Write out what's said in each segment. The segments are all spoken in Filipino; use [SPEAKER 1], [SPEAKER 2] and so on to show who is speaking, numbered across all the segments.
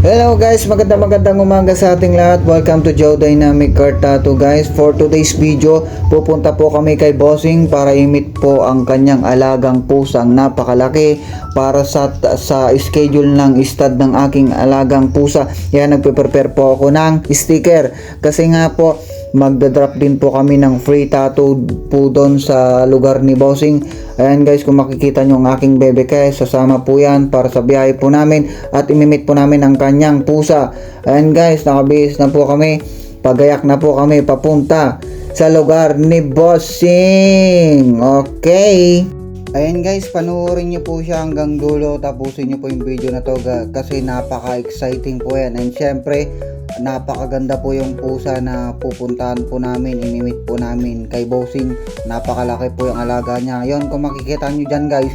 [SPEAKER 1] Hello guys, magandang umaga sa ating lahat. Welcome to Joe Dynamic Car Tattoo guys. For today's video, pupunta po kami kay Bossing para i-meet po ang kanyang alagang pusang napakalaki para sa schedule ng stud ng aking alagang pusa. Yan, nagpe-prepare po ako ng sticker kasi nga po magdadrop din po kami ng free tattoo po doon sa lugar ni Bossing. Ayan guys, kung makikita nyo ang aking bebe kay, sasama po yan para sa biyahe po namin at imimit po namin ang kanyang pusa. Ayan guys, nakabihis na po kami, pagayak na po kami papunta sa lugar ni Bossing. Okay, ayan guys, panoorin nyo po siya hanggang dulo, tapusin nyo po yung video na to kasi napaka-exciting po yan. And syempre, napakaganda po yung pusa na pupuntahan po namin, imimit po namin kay Bossing. Napakalaki po yung alaga niya. Yon, kung makikita nyo dyan guys,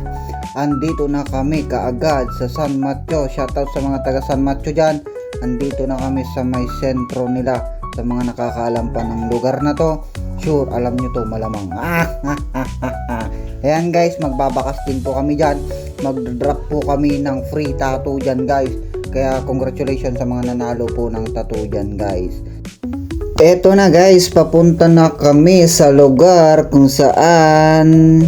[SPEAKER 1] andito na kami kaagad sa San Mateo. Shoutout sa mga taga San Mateo dyan. Andito na kami sa may sentro nila. Sa mga nakakaalam pa ng lugar na to, sure alam nyo to malamang. Ayan guys, magbabakas din po kami dyan. Mag-drop po kami ng free tattoo dyan guys. Kaya congratulations sa mga nanalo po ng tattoo dyan guys. Eto na guys, papunta na kami sa lugar kung saan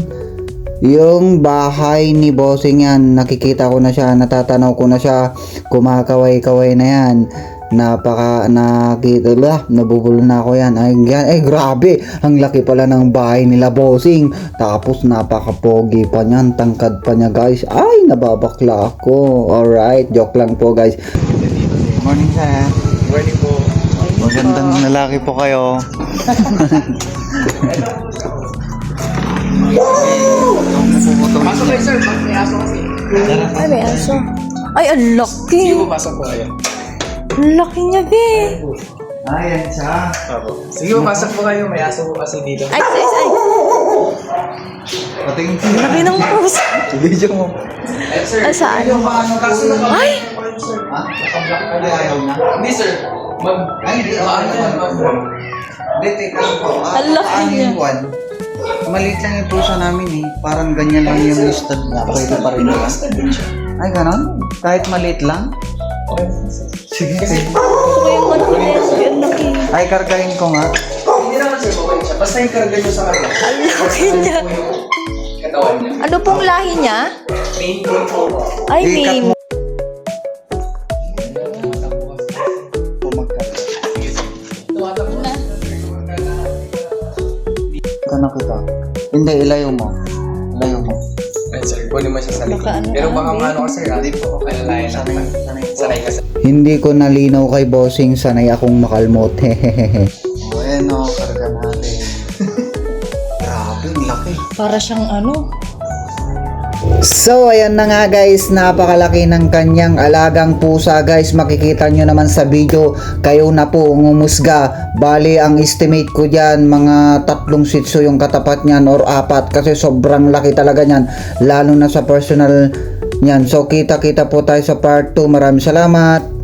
[SPEAKER 1] yung bahay ni Bossing yan. Nakikita ko na siya, natatanaw ko na siya, kumakaway-kaway na yan. Nakita ba? Nabubulo na ako yan. Ay grabe, ang laki pala ng bahay nila Bossing. Tapos napaka-pogi pa niyan, tangkad pa niya guys. Ay, nababakla ako. Alright, joke lang po guys. Morning sir.
[SPEAKER 2] Morning po.
[SPEAKER 1] Magandang lalaki po kayo.
[SPEAKER 2] Pasok kayo sir, may aso kasi.
[SPEAKER 3] Ay, may aso. Ay, ang laki.
[SPEAKER 2] Sige po, pasok po kayo.
[SPEAKER 3] Ang laki niya, be.
[SPEAKER 1] Ayan siya.
[SPEAKER 2] Sige po, pasok po kayo, may aso po kasi dito.
[SPEAKER 3] Ay, ay, ay.
[SPEAKER 1] Patingin
[SPEAKER 3] Ang laki ng pusa.
[SPEAKER 1] video mo.
[SPEAKER 2] Eh sir,
[SPEAKER 3] Ay, saan?
[SPEAKER 2] kaso na
[SPEAKER 3] Ay!
[SPEAKER 2] sir.
[SPEAKER 1] Ha? Ay, ayaw na.
[SPEAKER 2] Hindi sir,
[SPEAKER 1] Ay, hindi.
[SPEAKER 2] ano yan,
[SPEAKER 1] Hindi, teka lang po.
[SPEAKER 3] Ang laki niya.
[SPEAKER 1] Maliit lang yung pusa namin eh. Parang ganyan lang yung stud na. Pwede pa rin ba? Ay, ganon? Kahit maliit lang? Sige, sige.
[SPEAKER 3] Gusto ko yung malaki. Ang laki.
[SPEAKER 1] Ay, kargahin ko nga.
[SPEAKER 2] Hindi naman sir, okay siya. Basta yung karga nyo sa kanya.
[SPEAKER 3] Ang laki niya.
[SPEAKER 2] Katawan niya.
[SPEAKER 3] Ano pong lahi niya?
[SPEAKER 2] Main point po.
[SPEAKER 3] Ay,
[SPEAKER 1] I-cut
[SPEAKER 3] may...
[SPEAKER 1] mo. Pumagkat.
[SPEAKER 2] Tumatakbo na.
[SPEAKER 1] Ka nakita. Hindi, ilayo mo. Ilayo mo.
[SPEAKER 2] Ay sir, pwede mo siya sa likod.
[SPEAKER 3] Baka ano,
[SPEAKER 2] Pero baka
[SPEAKER 3] ano,
[SPEAKER 2] ano ka sir, hindi po. Alalayan lang. Sanay ka sir.
[SPEAKER 1] Hindi ko nalinaw kay Bossing, sanay akong makalmot. Bueno, karga natin. Grabe, ang laki.
[SPEAKER 3] Para siyang ano.
[SPEAKER 1] So ayan na nga guys, napakalaki ng kanyang alagang pusa guys. Makikita nyo naman sa video, kayo na po ngumusga. Bali ang estimate ko dyan, mga 3 shih tzu yung katapat nyan or 4 kasi sobrang laki talaga nyan, lalo na sa personal nyan. So kita po tayo sa part 2. Maraming salamat.